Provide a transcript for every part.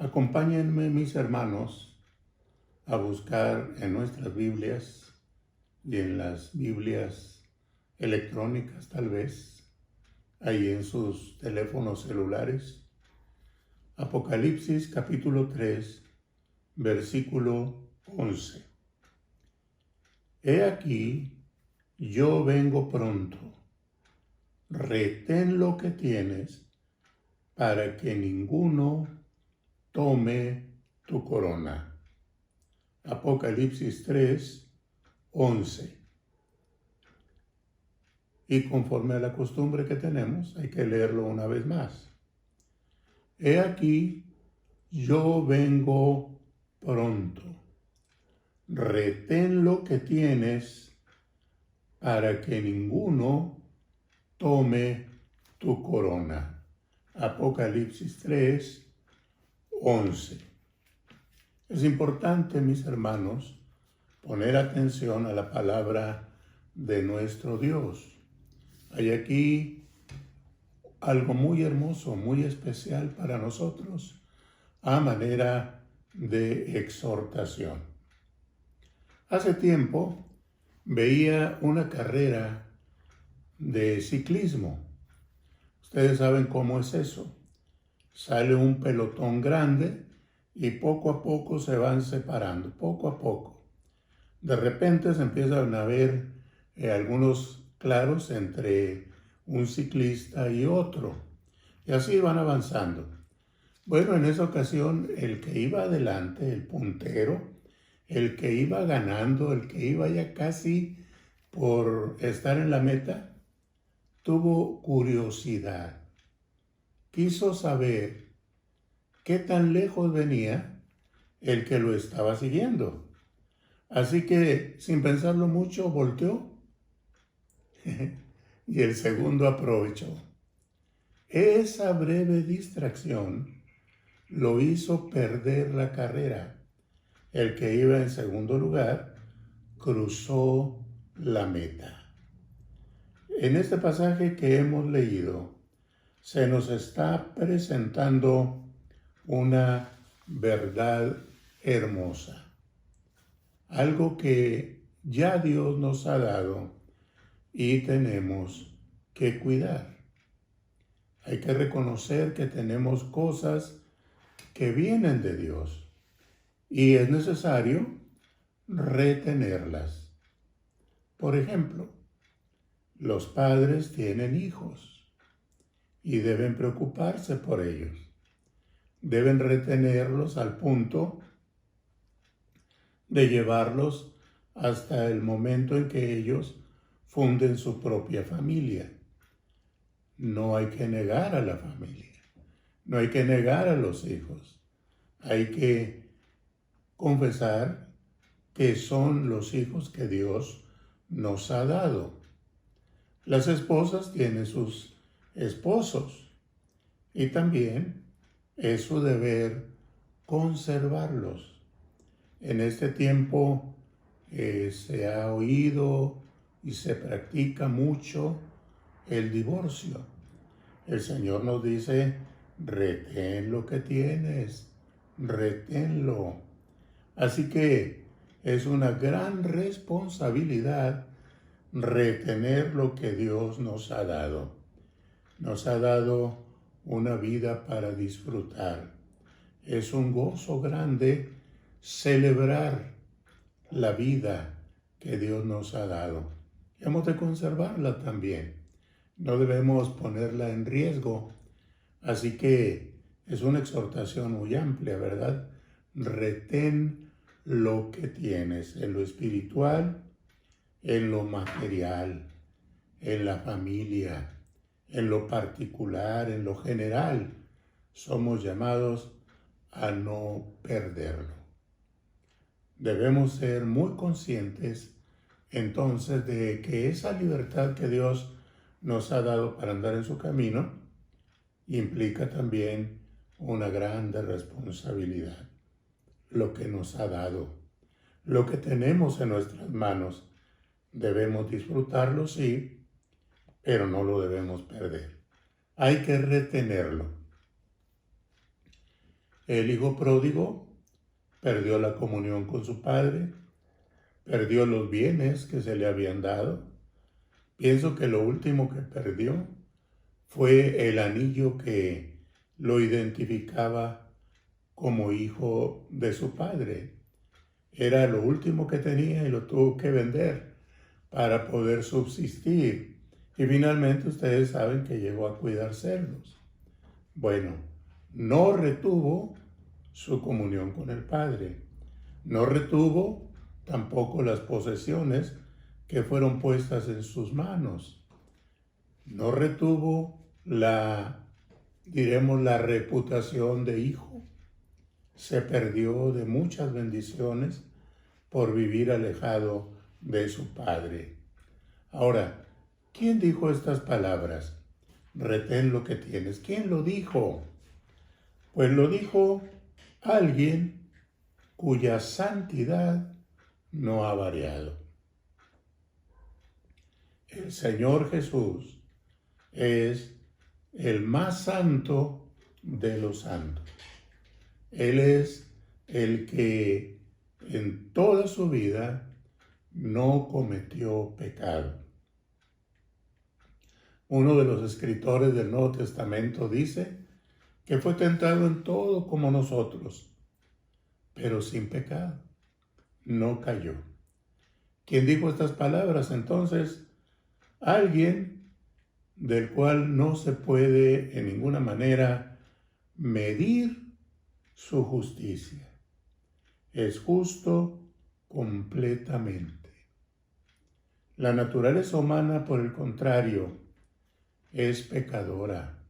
Acompáñenme, mis hermanos, a buscar en nuestras Biblias y en las Biblias electrónicas tal vez, ahí en sus teléfonos celulares, Apocalipsis capítulo 3, versículo 11. He aquí, yo vengo pronto, retén lo que tienes para que ninguno tome tu corona. Apocalipsis 3, 11. Y conforme a la costumbre que tenemos, hay que leerlo una vez más. He aquí, yo vengo pronto. Retén lo que tienes para que ninguno tome tu corona. Apocalipsis 3, 11. Es importante, mis hermanos, poner atención a la palabra de nuestro Dios. Hay aquí algo muy hermoso, muy especial para nosotros, a manera de exhortación. Hace tiempo veía una carrera de ciclismo. Ustedes saben cómo es eso. Sale un pelotón grande y poco a poco se van separando, poco a poco. De repente se empiezan a ver algunos claros entre un ciclista y otro, y así van avanzando. Bueno, en esa ocasión el que iba adelante, el puntero, el que iba ganando, el que iba ya casi por estar en la meta, tuvo curiosidad. Quiso saber qué tan lejos venía el que lo estaba siguiendo. Así que, sin pensarlo mucho, volteó y el segundo aprovechó. Esa breve distracción lo hizo perder la carrera. El que iba en segundo lugar cruzó la meta. En este pasaje que hemos leído, se nos está presentando una verdad hermosa. Algo que ya Dios nos ha dado y tenemos que cuidar. Hay que reconocer que tenemos cosas que vienen de Dios y es necesario retenerlas. Por ejemplo, los padres tienen hijos y deben preocuparse por ellos. Deben retenerlos al punto de llevarlos hasta el momento en que ellos funden su propia familia. No hay que negar a la familia, no hay que negar a los hijos. Hay que confesar que son los hijos que Dios nos ha dado. Las esposas tienen sus esposos y también es su deber conservarlos. En este tiempo se ha oído y se practica mucho el divorcio. El Señor nos dice, retén lo que tienes, reténlo. Así que es una gran responsabilidad retener lo que Dios nos ha dado. Nos ha dado una vida para disfrutar. Es un gozo grande celebrar la vida que Dios nos ha dado. Y hemos de conservarla también. No debemos ponerla en riesgo. Así que es una exhortación muy amplia, ¿verdad? Retén lo que tienes en lo espiritual, en lo material, en la familia, en lo particular, en lo general. Somos llamados a no perderlo. Debemos ser muy conscientes entonces de que esa libertad que Dios nos ha dado para andar en su camino implica también una grande responsabilidad. Lo que nos ha dado, lo que tenemos en nuestras manos, debemos disfrutarlo, sí, pero no lo debemos perder. Hay que retenerlo. El hijo pródigo perdió la comunión con su padre, perdió los bienes que se le habían dado. Pienso que lo último que perdió fue el anillo que lo identificaba como hijo de su padre. Era lo último que tenía y lo tuvo que vender para poder subsistir. Y finalmente ustedes saben que llegó a cuidar cerdos. Bueno, no retuvo su comunión con el Padre. No retuvo tampoco las posesiones que fueron puestas en sus manos. No retuvo la reputación de hijo. Se perdió de muchas bendiciones por vivir alejado de su padre. Ahora, ¿quién dijo estas palabras? Retén lo que tienes. ¿Quién lo dijo? Pues lo dijo alguien cuya santidad no ha variado. El Señor Jesús es el más santo de los santos. Él es el que en toda su vida no cometió pecado. Uno de los escritores del Nuevo Testamento dice que fue tentado en todo como nosotros, pero sin pecado. No cayó. ¿Quién dijo estas palabras? Entonces, alguien del cual no se puede en ninguna manera medir su justicia. Es justo completamente. La naturaleza humana, por el contrario, es pecadora.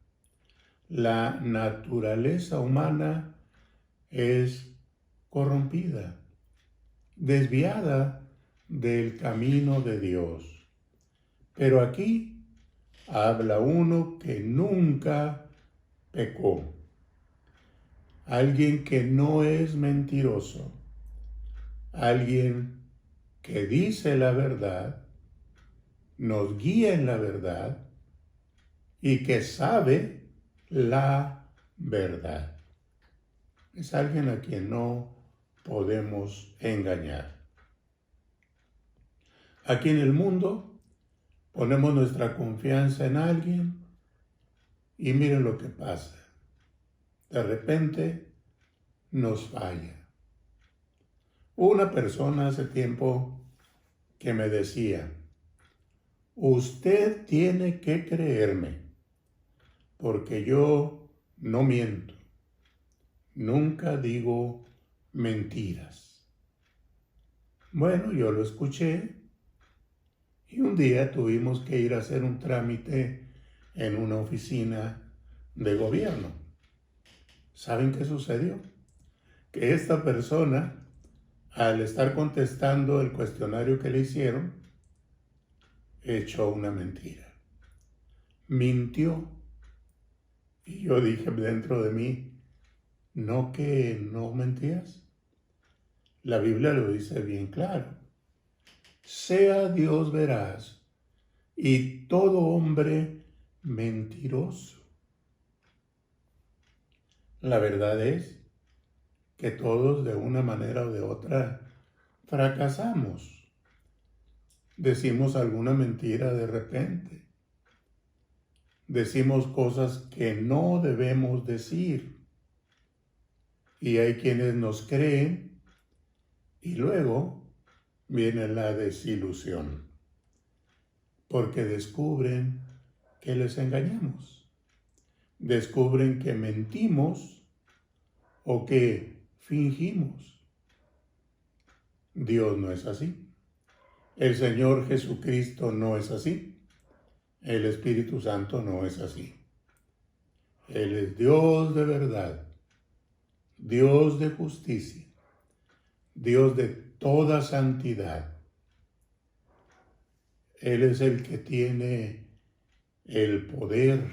La naturaleza humana es corrompida, desviada del camino de Dios. Pero aquí habla uno que nunca pecó. Alguien que no es mentiroso. Alguien que dice la verdad, nos guía en la verdad y que sabe la verdad. Es alguien a quien no podemos engañar. Aquí en el mundo ponemos nuestra confianza en alguien y miren lo que pasa. De repente nos falla. Hubo una persona hace tiempo que me decía, usted tiene que creerme, porque yo no miento, nunca digo mentiras. Bueno, yo lo escuché y un día tuvimos que ir a hacer un trámite en una oficina de gobierno. ¿Saben qué sucedió? Que esta persona, al estar contestando el cuestionario que le hicieron, echó una mentira. Mintió. Y yo dije dentro de mí, ¿no que no mentías? La Biblia lo dice bien claro. Sea Dios veraz y todo hombre mentiroso. La verdad es que todos de una manera o de otra fracasamos. Decimos alguna mentira de repente. Decimos cosas que no debemos decir. Y hay quienes nos creen y luego viene la desilusión. Porque descubren que les engañamos. Descubren que mentimos o que fingimos. Dios no es así. El Señor Jesucristo no es así. El Espíritu Santo no es así. Él es Dios de verdad, Dios de justicia, Dios de toda santidad. Él es el que tiene el poder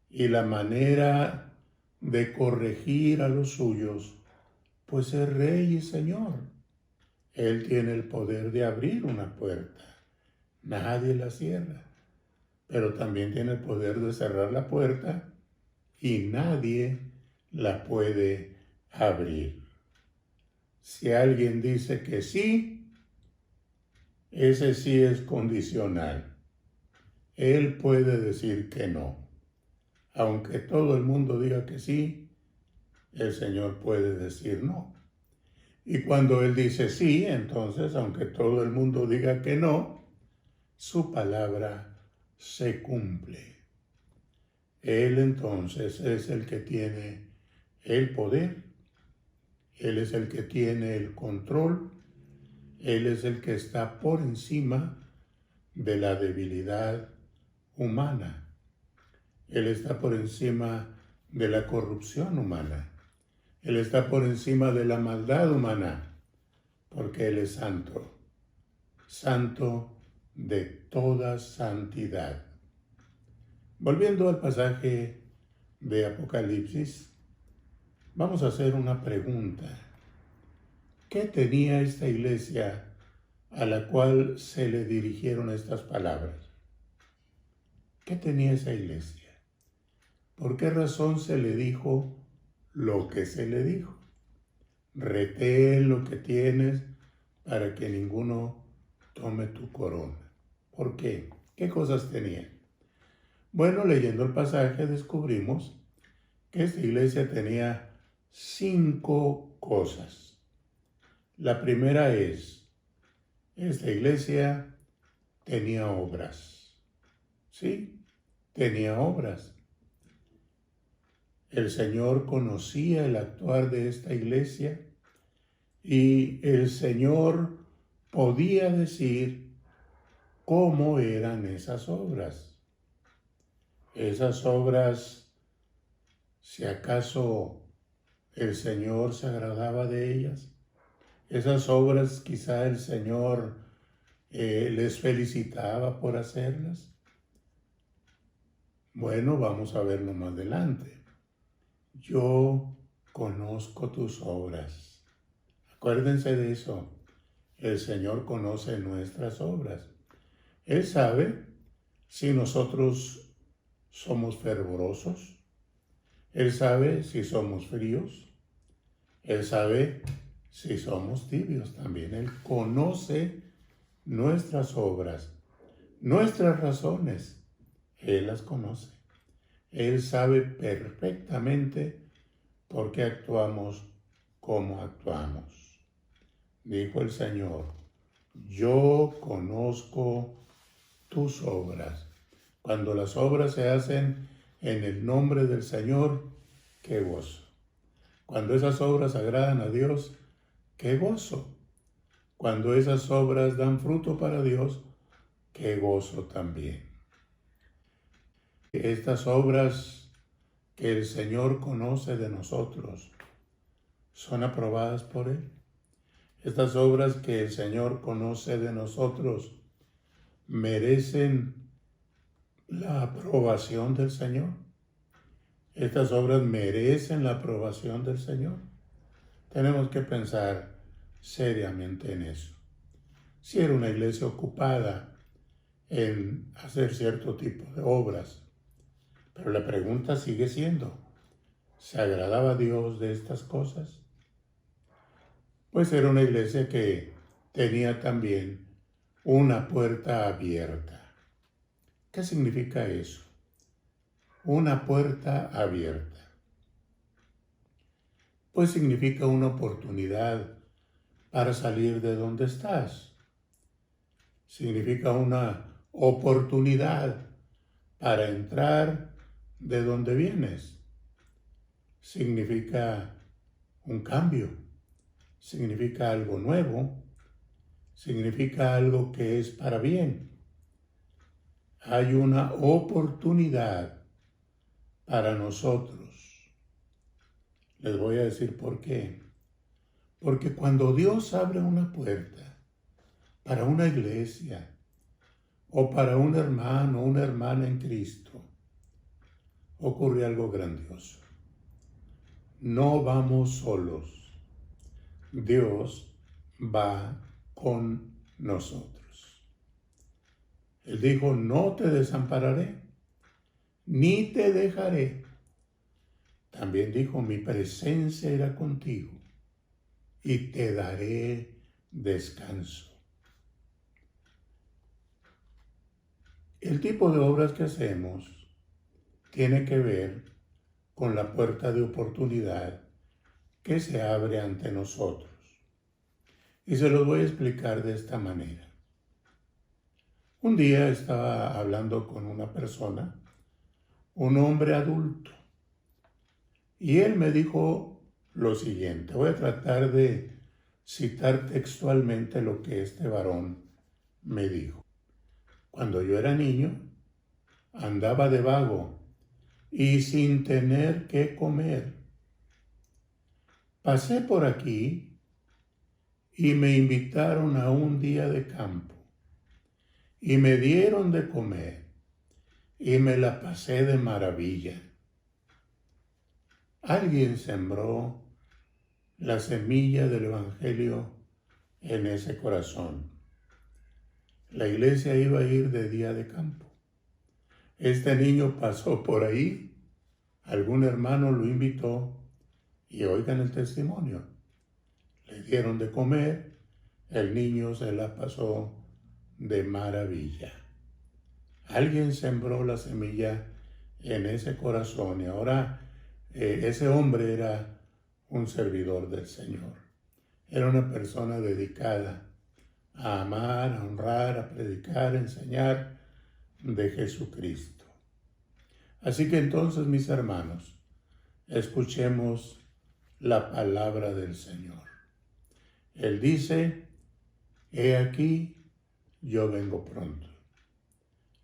y la manera de corregir a los suyos, pues es Rey y Señor. Él tiene el poder de abrir una puerta. Nadie la cierra. Pero también tiene el poder de cerrar la puerta y nadie la puede abrir. Si alguien dice que sí, ese sí es condicional. Él puede decir que no. Aunque todo el mundo diga que sí, el Señor puede decir no. Y cuando Él dice sí, entonces, aunque todo el mundo diga que no, su palabra se cumple. Él entonces es el que tiene el poder, Él es el que tiene el control, Él es el que está por encima de la debilidad humana. Él está por encima de la corrupción humana. Él está por encima de la maldad humana, porque Él es santo, santo de toda santidad. Volviendo al pasaje de Apocalipsis, vamos a hacer una pregunta. ¿Qué tenía esta iglesia a la cual se le dirigieron estas palabras? ¿Qué tenía esa iglesia? ¿Por qué razón se le dijo lo que se le dijo? Retén lo que tienes para que ninguno tome tu corona. ¿Por qué? ¿Qué cosas tenía? Bueno, leyendo el pasaje descubrimos que esta iglesia tenía 5 cosas. La primera es, esta iglesia tenía obras. ¿Sí? Tenía obras. El Señor conocía el actuar de esta iglesia y el Señor podía decir cómo eran esas obras. Esas obras, si acaso el Señor se agradaba de ellas, esas obras quizá el Señor les felicitaba por hacerlas. Bueno, vamos a verlo más adelante. Yo conozco tus obras. Acuérdense de eso. El Señor conoce nuestras obras. Él sabe si nosotros somos fervorosos. Él sabe si somos fríos. Él sabe si somos tibios también. Él conoce nuestras obras, nuestras razones. Él las conoce. Él sabe perfectamente por qué actuamos como actuamos. Dijo el Señor, yo conozco tus obras. Cuando las obras se hacen en el nombre del Señor, qué gozo. Cuando esas obras agradan a Dios, qué gozo. Cuando esas obras dan fruto para Dios, qué gozo también. Estas obras que el Señor conoce de nosotros son aprobadas por Él. Estas obras que el Señor conoce de nosotros merecen la aprobación del Señor. Estas obras merecen la aprobación del Señor. Tenemos que pensar seriamente en eso. Si era una iglesia ocupada en hacer cierto tipo de obras, pero la pregunta sigue siendo, ¿se agradaba a Dios de estas cosas? Pues era una iglesia que tenía también una puerta abierta. ¿Qué significa eso? Una puerta abierta. Pues significa una oportunidad para salir de donde estás. Significa una oportunidad para entrar de donde vienes. Significa un cambio. Significa algo nuevo. Significa algo que es para bien. Hay una oportunidad para nosotros. Les voy a decir por qué. Porque cuando Dios abre una puerta para una iglesia o para un hermano o una hermana en Cristo, ocurre algo grandioso. No vamos solos. Dios va con nosotros. Él dijo, no te desampararé, ni te dejaré. También dijo, mi presencia irá contigo y te daré descanso. El tipo de obras que hacemos tiene que ver con la puerta de oportunidad que se abre ante nosotros. Y se los voy a explicar de esta manera. Un día estaba hablando con una persona, un hombre adulto, y él me dijo lo siguiente. Voy a tratar de citar textualmente lo que este varón me dijo. Cuando yo era niño, andaba de vago y sin tener qué comer. Pasé por aquí y me invitaron a un día de campo y me dieron de comer y me la pasé de maravilla. Alguien sembró la semilla del Evangelio en ese corazón. La iglesia iba a ir de día de campo. Este niño pasó por ahí, algún hermano lo invitó y oigan el testimonio. Le dieron de comer, el niño se la pasó de maravilla. Alguien sembró la semilla en ese corazón y ahora ese hombre era un servidor del Señor. Era una persona dedicada a amar, a honrar, a predicar, a enseñar de Jesucristo. Así que entonces, mis hermanos, escuchemos la palabra del Señor. Él dice, he aquí, yo vengo pronto.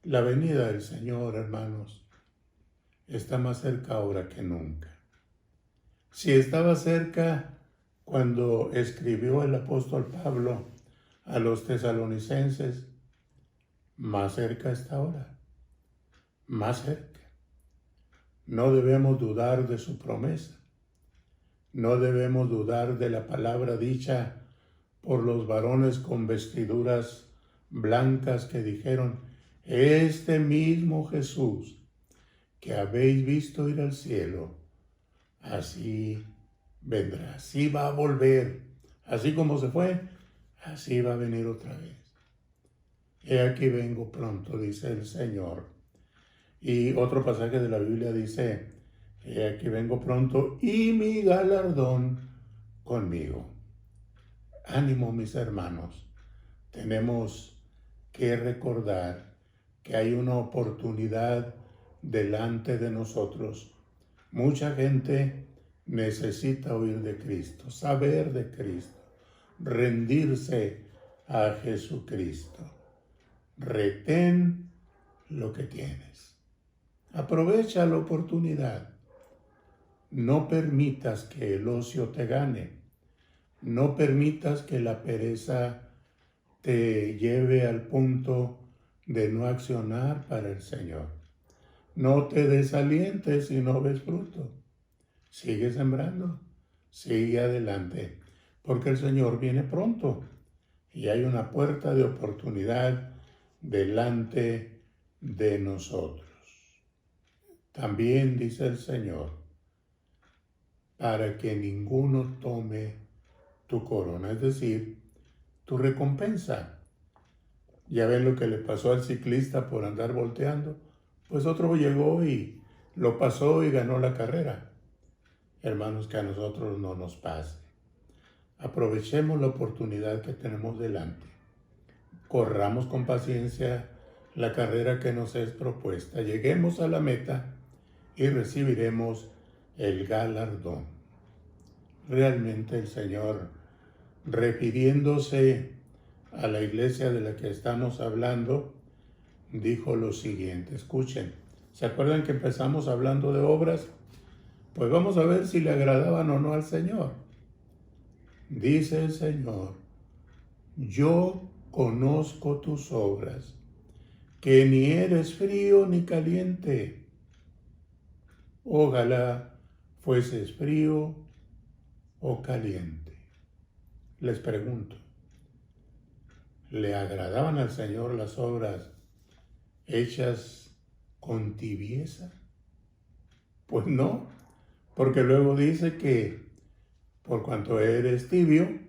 La venida del Señor, hermanos, está más cerca ahora que nunca. Si estaba cerca cuando escribió el apóstol Pablo a los tesalonicenses, más cerca está ahora, más cerca. No debemos dudar de su promesa. No debemos dudar de la palabra dicha por los varones con vestiduras blancas que dijeron, este mismo Jesús que habéis visto ir al cielo, así vendrá, así va a volver, así como se fue, así va a venir otra vez. He aquí vengo pronto, dice el Señor. Y otro pasaje de la Biblia dice, he aquí vengo pronto y mi galardón conmigo. Ánimo, mis hermanos, tenemos que recordar que hay una oportunidad delante de nosotros. Mucha gente necesita oír de Cristo, saber de Cristo, rendirse a Jesucristo. Retén lo que tienes. Aprovecha la oportunidad. No permitas que el ocio te gane. No permitas que la pereza te lleve al punto de no accionar para el Señor. No te desalientes si no ves fruto. Sigue sembrando, sigue adelante, porque el Señor viene pronto y hay una puerta de oportunidad delante de nosotros. También dice el Señor, para que ninguno tome tu corona, es decir, tu recompensa. Ya ven lo que le pasó al ciclista por andar volteando. Pues otro llegó y lo pasó y ganó la carrera. Hermanos, que a nosotros no nos pase. Aprovechemos la oportunidad que tenemos delante. Corramos con paciencia la carrera que nos es propuesta. Lleguemos a la meta y recibiremos el galardón. Realmente el Señor, refiriéndose a la iglesia de la que estamos hablando, dijo lo siguiente. Escuchen, ¿se acuerdan que empezamos hablando de obras? Pues vamos a ver si le agradaban o no al Señor. Dice el Señor, yo conozco tus obras, que ni eres frío ni caliente. Ojalá fueses frío o caliente. Les pregunto, ¿le agradaban al Señor las obras hechas con tibieza? Pues no, porque luego dice que por cuanto eres tibio,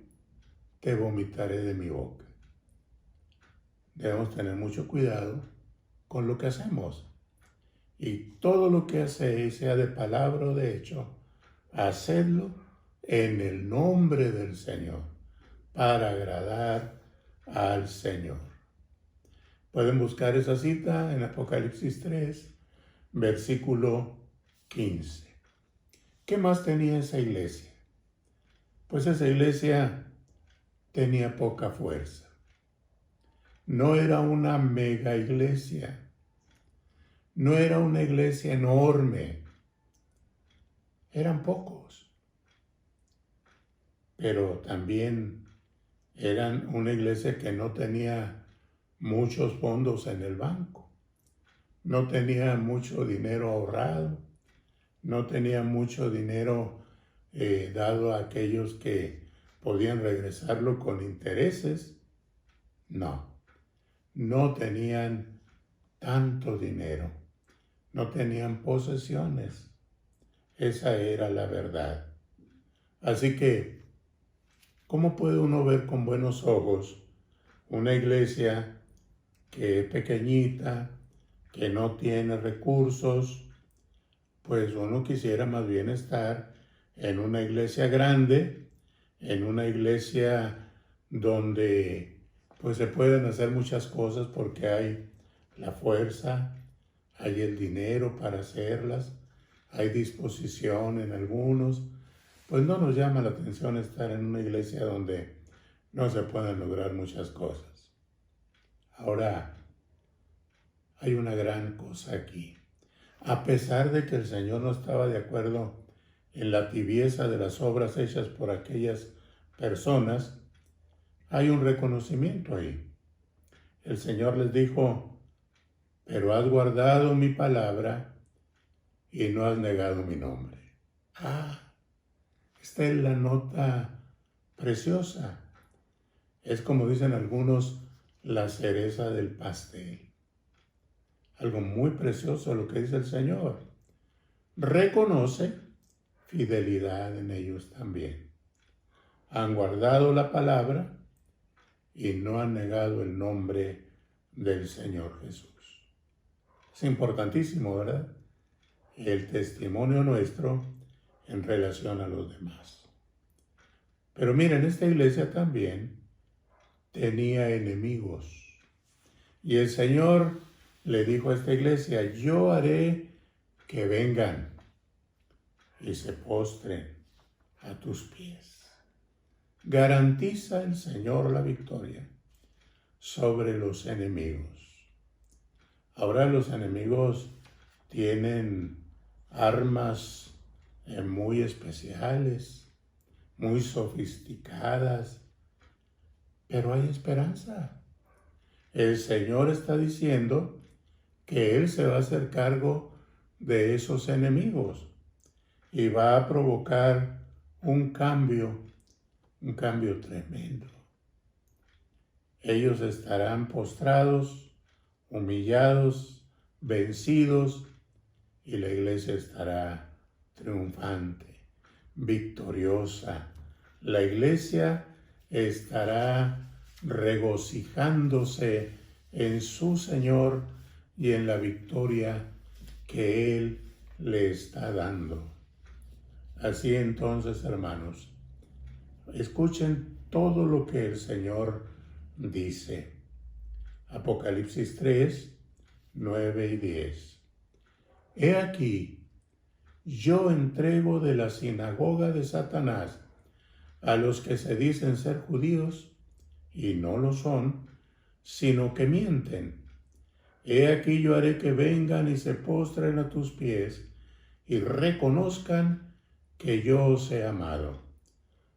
te vomitaré de mi boca. Debemos tener mucho cuidado con lo que hacemos. Y todo lo que hacéis, sea de palabra o de hecho, hacedlo en el nombre del Señor, para agradar al Señor. Pueden buscar esa cita en Apocalipsis 3, versículo 15. ¿Qué más tenía esa iglesia? Pues esa iglesia tenía poca fuerza. No era una mega iglesia. No era una iglesia enorme. Eran pocos. Pero también eran una iglesia que no tenía muchos fondos en el banco. No tenía mucho dinero ahorrado. No tenía mucho dinero dado a aquellos que podían regresarlo con intereses. No tenían tanto dinero, no tenían posesiones. Esa era la verdad. Así que, ¿cómo puede uno ver con buenos ojos una iglesia que es pequeñita, que no tiene recursos? Pues uno quisiera más bien estar en una iglesia grande, en una iglesia donde pues se pueden hacer muchas cosas porque hay la fuerza, hay el dinero para hacerlas, hay disposición en algunos. Pues no nos llama la atención estar en una iglesia donde no se pueden lograr muchas cosas. Ahora, hay una gran cosa aquí. A pesar de que el Señor no estaba de acuerdo en la tibieza de las obras hechas por aquellas personas, hay un reconocimiento ahí. El Señor les dijo, pero has guardado mi palabra y no has negado mi nombre. Esta es la nota preciosa. Es como dicen algunos, la cereza del pastel. Algo muy precioso lo que dice el Señor. Reconoce fidelidad en ellos también. Han guardado la palabra y no han negado el nombre del Señor Jesús. Es importantísimo, ¿verdad? El testimonio nuestro en relación a los demás. Pero miren, esta iglesia también tenía enemigos. Y el Señor le dijo a esta iglesia, yo haré que vengan y se postren a tus pies. Garantiza el Señor la victoria sobre los enemigos. Ahora los enemigos tienen armas muy especiales, muy sofisticadas, pero hay esperanza. El Señor está diciendo que Él se va a hacer cargo de esos enemigos y va a provocar un cambio tremendo. Ellos estarán postrados, humillados, vencidos, y la iglesia estará triunfante, victoriosa. La iglesia estará regocijándose en su Señor y en la victoria que Él le está dando. Así entonces, hermanos, escuchen todo lo que el Señor dice. Apocalipsis 3, 9 y 10. He aquí, yo entrego de la sinagoga de Satanás a los que se dicen ser judíos y no lo son, sino que mienten. He aquí yo haré que vengan y se postren a tus pies y reconozcan que yo os he amado.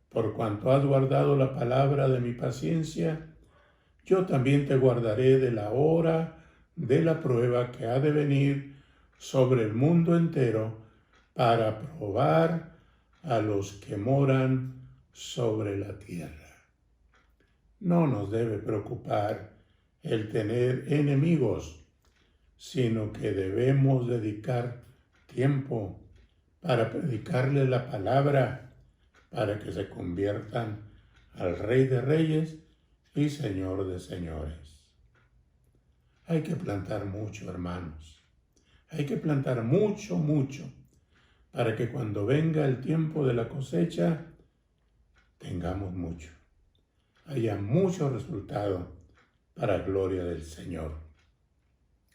Por cuanto has guardado la palabra de mi paciencia, yo también te guardaré de la hora de la prueba que ha de venir sobre el mundo entero para probar a los que moran sobre la tierra. No nos debe preocupar el tener enemigos, sino que debemos dedicar tiempo para predicarle la palabra, para que se conviertan al Rey de Reyes y Señor de Señores. Hay que plantar mucho, hermanos. Hay que plantar mucho, mucho, para que cuando venga el tiempo de la cosecha, tengamos mucho. Haya mucho resultado para gloria del Señor.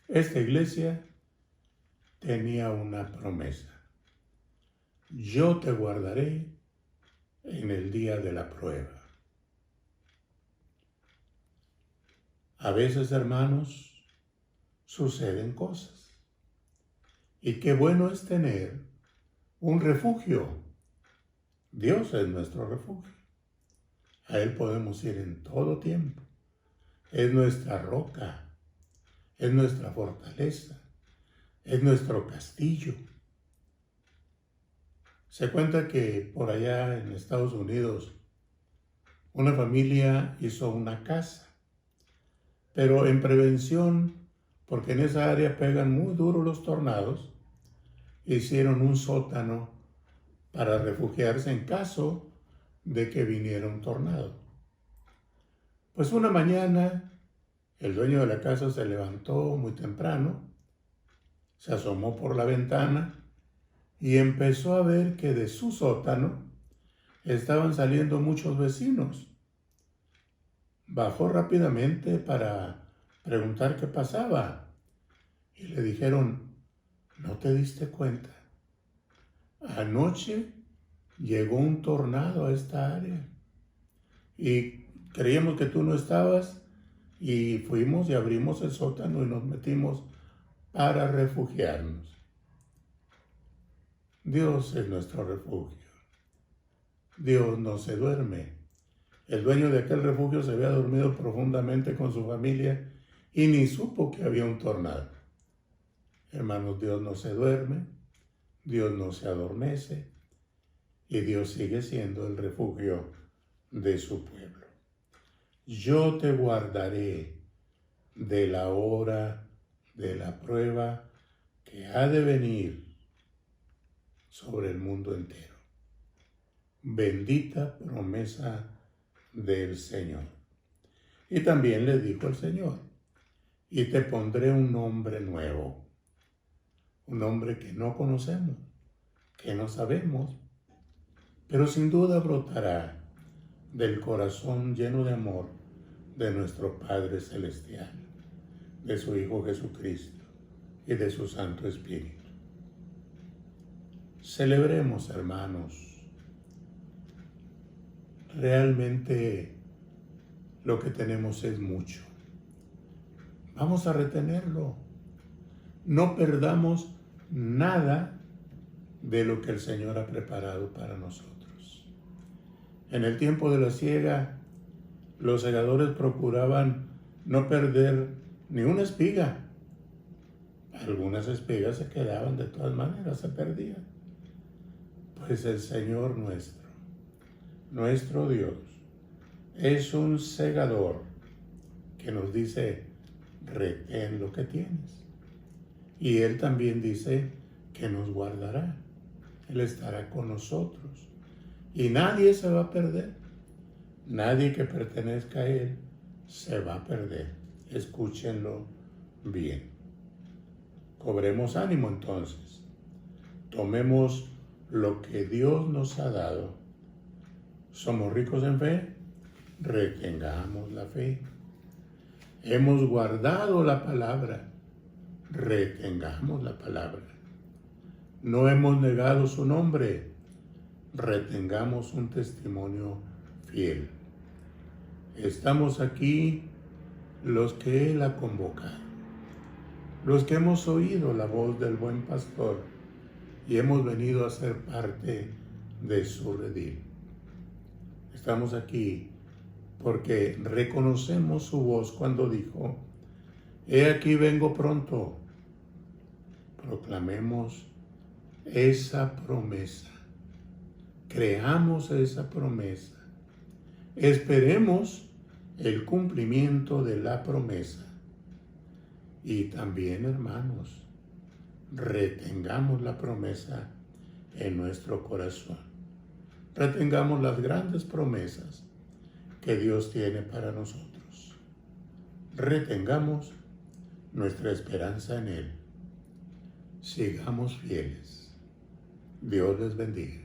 Esta iglesia tenía una promesa. Yo te guardaré en el día de la prueba. A veces, hermanos, suceden cosas. Y qué bueno es tener un refugio. Dios es nuestro refugio. A Él podemos ir en todo tiempo. Es nuestra roca, es nuestra fortaleza, es nuestro castillo. Se cuenta que por allá en Estados Unidos una familia hizo una casa, pero en prevención, porque en esa área pegan muy duro los tornados, hicieron un sótano para refugiarse en caso de que viniera un tornado. Pues una mañana el dueño de la casa se levantó muy temprano, se asomó por la ventana y empezó a ver que de su sótano estaban saliendo muchos vecinos. Bajó rápidamente para preguntar qué pasaba y le dijeron: ¿no te diste cuenta? Anoche llegó un tornado a esta área y creíamos que tú no estabas y fuimos y abrimos el sótano y nos metimos para refugiarnos. Dios es nuestro refugio. Dios no se duerme. El dueño de aquel refugio se había dormido profundamente con su familia y ni supo que había un tornado. Hermanos, Dios no se duerme, Dios no se adormece y Dios sigue siendo el refugio de su pueblo. Yo te guardaré de la hora de la prueba que ha de venir sobre el mundo entero. Bendita promesa del Señor. Y también le dijo el Señor: y te pondré un nombre nuevo, un nombre que no conocemos, que no sabemos, pero sin duda brotará del corazón lleno de amor de nuestro Padre Celestial, de su Hijo Jesucristo y de su Santo Espíritu. Celebremos, hermanos, realmente lo que tenemos es mucho. Vamos a retenerlo. No perdamos nada de lo que el Señor ha preparado para nosotros. En el tiempo de la siega, los segadores procuraban no perder ni una espiga. Algunas espigas se quedaban, de todas maneras se perdían. Pues el Señor nuestro Dios, es un segador que nos dice: retén lo que tienes. Y Él también dice que nos guardará. Él estará con nosotros. Y nadie se va a perder. Nadie que pertenezca a Él se va a perder. Escúchenlo bien. Cobremos ánimo entonces. Tomemos lo que Dios nos ha dado. ¿Somos ricos en fe? Retengamos la fe. Hemos guardado la palabra. Retengamos la palabra. No hemos negado su nombre. Retengamos un testimonio fiel. Estamos aquí los que Él ha convocado, los que hemos oído la voz del buen pastor y hemos venido a ser parte de su redil. Estamos aquí porque reconocemos su voz cuando dijo: he aquí vengo pronto. Proclamemos esa promesa. Creamos esa promesa. Esperemos el cumplimiento de la promesa. Y también, hermanos, retengamos la promesa en nuestro corazón. Retengamos las grandes promesas que Dios tiene para nosotros. Retengamos nuestra esperanza en Él. Sigamos fieles. Dios les bendiga.